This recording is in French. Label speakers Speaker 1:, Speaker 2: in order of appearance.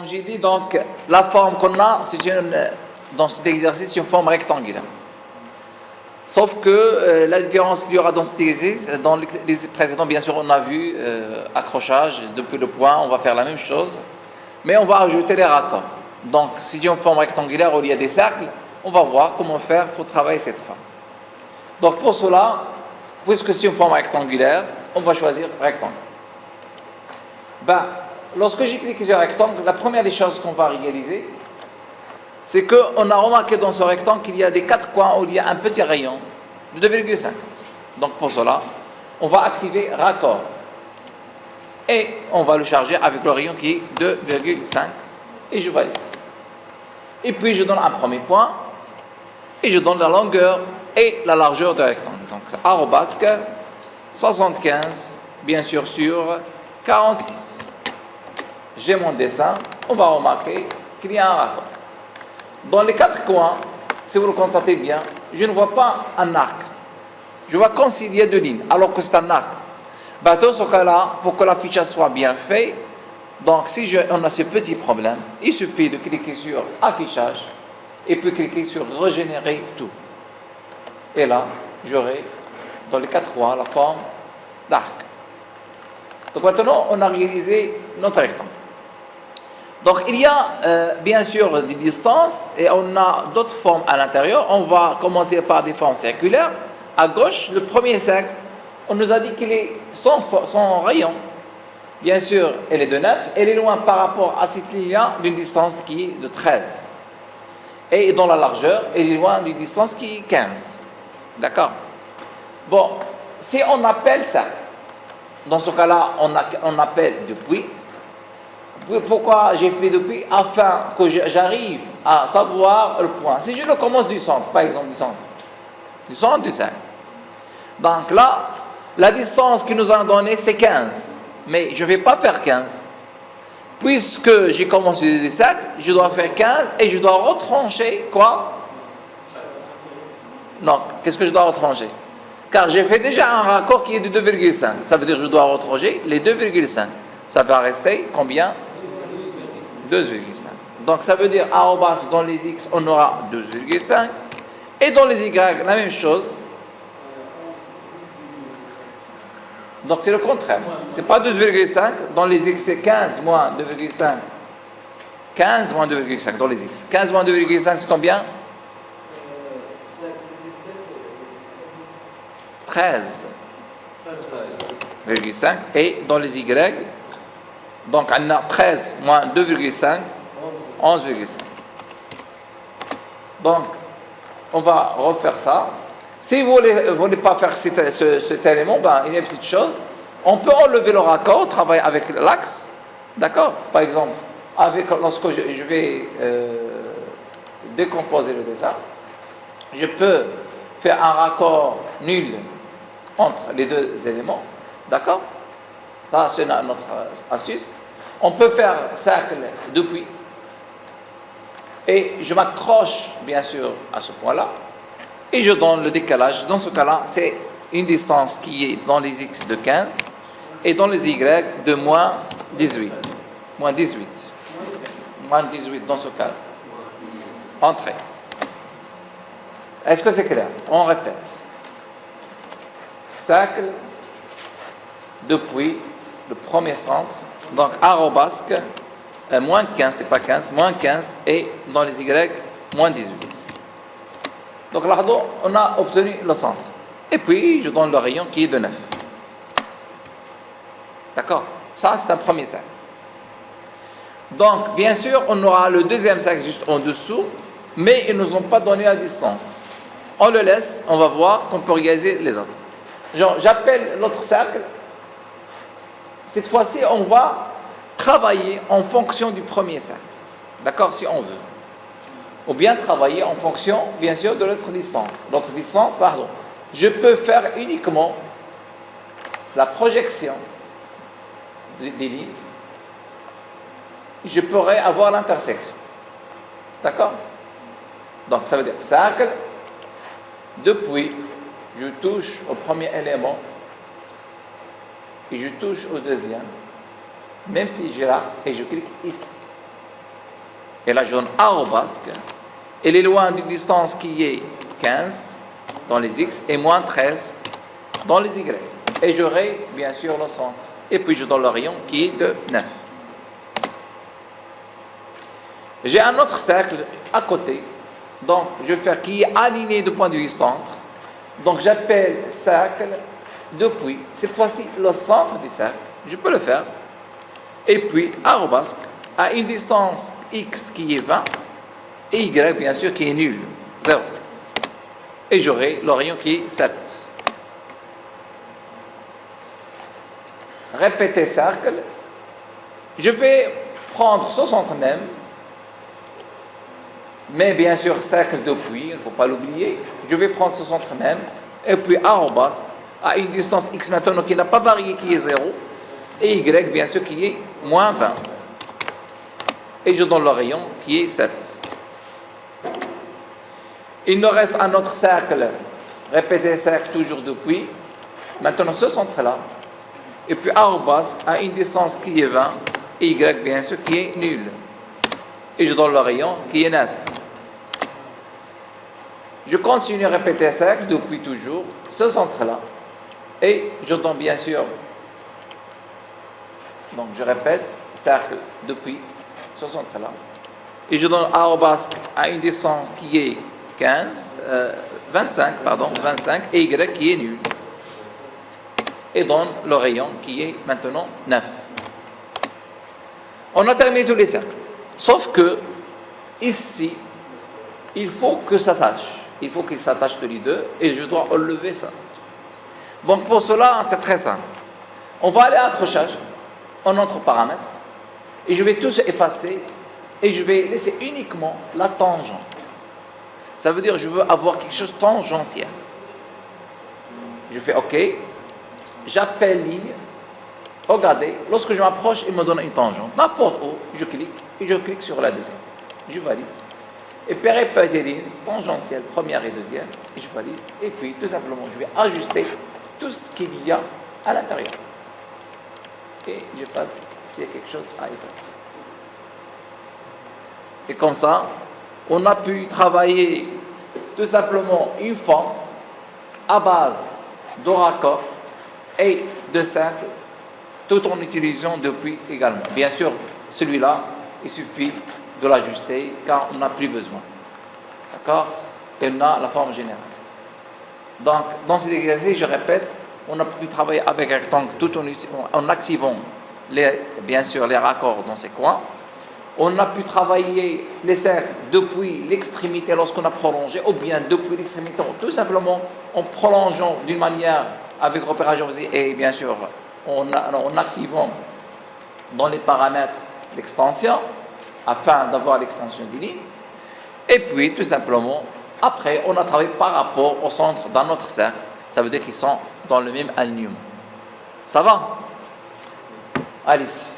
Speaker 1: j'ai dit, donc, la forme qu'on a, dans cet exercice, c'est une forme rectangulaire. Sauf que la différence qu'il y aura dans cet exercice, dans l'exercice précédent, bien sûr, on a vu accrochage depuis le point, on va faire la même chose, mais on va ajouter les raccords. Donc, si j'ai une forme rectangulaire où il y a des cercles, on va voir comment faire pour travailler cette forme. Donc, pour cela, puisque c'est une forme rectangulaire, on va choisir rectangle. Lorsque j'ai cliqué sur rectangle, la première des choses qu'on va réaliser, c'est qu'on a remarqué dans ce rectangle qu'il y a des 4 coins où il y a un petit rayon de 2,5. Donc pour cela, on va activer raccord. Et on va le charger avec le rayon qui est 2,5. Et je valide. Et puis je donne un premier point. Et je donne la longueur et la largeur du rectangle. Donc c'est arrobasque 75, bien sûr sur 46. J'ai mon dessin. On va remarquer qu'il y a un raccord. Dans les 4 coins, si vous le constatez bien, je ne vois pas un arc. Je vois comme s'il y a 2 lignes, alors que c'est un arc. Dans ce cas-là, pour que l'affichage soit bien fait, donc si on a ce petit problème, il suffit de cliquer sur affichage et puis cliquer sur régénérer tout. Et là, j'aurai dans les 4 coins la forme d'arc. Donc maintenant, on a réalisé notre rectangle. Donc il y a bien sûr des distances et on a d'autres formes à l'intérieur. On va commencer par des formes circulaires. À gauche, le premier cercle, on nous a dit qu'il est son rayon. Bien sûr, elle est de 9. Elle est loin par rapport à cette ligne-là d'une distance qui est de 13. Et dans la largeur, elle est loin d'une distance qui est 15. D'accord? Bon, si on appelle ça, dans ce cas-là, on appelle depuis. Pourquoi j'ai fait depuis? Afin que j'arrive à savoir le point. Si je le commence du centre, par exemple du centre du cercle. Donc là, la distance qu'ils nous ont donnée, c'est 15. Mais je ne vais pas faire 15. Puisque j'ai commencé du cercle, je dois faire 15 et je dois retrancher quoi? Non, qu'est-ce que je dois retrancher? Car j'ai fait déjà un raccord qui est de 2,5. Ça veut dire que je dois retrancher les 2,5. Ça va rester combien? 2,5. Donc ça veut dire arrobas dans les x on aura 12,5 et dans les y la même chose. Donc c'est le contraire. C'est pas 12,5 dans les x c'est 15 moins 2,5. 15 moins 2,5 dans les x. 15 moins 2,5 c'est combien? 13,5 et dans les y donc on a 13 moins 2,5 11,5. Donc on va refaire ça. Si vous ne voulez pas faire cet élément, il y a une petite chose, on peut enlever le raccord, travailler avec l'axe, d'accord? Par exemple, lorsque je vais décomposer le dessin, je peux faire un raccord nul entre les deux éléments, d'accord? Là, c'est notre astuce. On peut faire cercle depuis. Et je m'accroche, bien sûr, à ce point-là. Et je donne le décalage. Dans ce cas-là, c'est une distance qui est dans les x de 15 et dans les y de moins 18. Moins 18. Moins 18 dans ce cas. Entrée. Est-ce que c'est clair? On répète. Cercle depuis le premier centre, donc arrobasque, moins 15, c'est pas 15, moins 15, et dans les y, moins 18. Donc là, on a obtenu le centre. Et puis, je donne le rayon qui est de 9. D'accord? Ça, c'est un premier cercle. Donc, bien sûr, on aura le deuxième cercle juste en dessous, mais ils ne nous ont pas donné la distance. On le laisse, on va voir qu'on peut réaliser les autres. J'appelle l'autre cercle. Cette fois-ci, on va travailler en fonction du premier cercle. D'accord? Si on veut. Ou bien travailler en fonction, bien sûr, de l'autre distance. L'autre distance, pardon. Je peux faire uniquement la projection des lignes. Je pourrais avoir l'intersection. D'accord? Donc, ça veut dire cercle. Depuis, je touche au premier élément et je touche au deuxième, même si j'ai là et je clique ici. Et là, je donne A au basque. Et il est loin d'une distance qui est 15 dans les X et moins 13 dans les Y. Et j'aurai bien sûr le centre. Et puis je donne le rayon qui est de 9. J'ai un autre cercle à côté. Donc je vais faire qui est aligné du point de vue centre. Donc j'appelle cercle depuis, cette fois-ci, le centre du cercle. Je peux le faire. Et puis arrobasque à une distance X qui est 20 et Y bien sûr qui est nul, 0. Et j'aurai le rayon qui est 7. Répéter cercle. Je vais prendre ce centre même, mais bien sûr cercle depuis, il ne faut pas l'oublier. Je vais prendre ce centre même, et puis arrobasque à une distance X maintenant qui n'a pas varié, qui est 0, et Y bien sûr qui est moins 20. Et je donne le rayon qui est 7. Il nous reste un autre cercle. Répéter cercle toujours depuis. Maintenant ce centre-là. Et puis arrobasque à une distance qui est 20. Et Y bien sûr qui est nul. Et je donne le rayon qui est 9. Je continue à répéter cercle depuis toujours. Ce centre-là. Et je donne bien sûr. Donc je répète cercle depuis ce centre-là. Et je donne arrobasque à une distance qui est 25 et Y qui est nul. Et donne le rayon qui est maintenant 9. On a terminé tous les cercles. Sauf que, ici, il faut que ça tâche. Il faut qu'ils s'attachent tous les deux et je dois enlever ça. Donc pour cela, c'est très simple. On va aller à accrochage, en entre paramètres, et je vais tous effacer et je vais laisser uniquement la tangente. Ça veut dire que je veux avoir quelque chose de tangentiel. Je fais OK. J'appelle ligne. Regardez, lorsque je m'approche, il me donne une tangente. N'importe où, je clique et je clique sur la deuxième. Je valide. Et puis répéter ligne tangentielle, première et deuxième, et je valide. Et puis tout simplement, je vais ajuster tout ce qu'il y a à l'intérieur. Et j'efface s'il y a quelque chose à effacer. Et comme ça, on a pu travailler tout simplement une forme à base de raccord et de cercle, tout en utilisant depuis également. Bien sûr, celui-là, il suffit de l'ajuster car on n'a plus besoin. D'accord? Et on a la forme générale. Donc, dans cet exercice, je répète, on a pu travailler avec un rectangle tout en activant bien sûr les raccords dans ces coins. On a pu travailler les cercles depuis l'extrémité lorsqu'on a prolongé, ou bien depuis l'extrémité, tout simplement en prolongeant d'une manière avec repérage et bien sûr en activant dans les paramètres l'extension, afin d'avoir l'extension des lignes. Et puis, tout simplement, après, on a travaillé par rapport au centre d'un autre cercle. Ça veut dire qu'ils sont dans le même alignement. Ça va? Alice.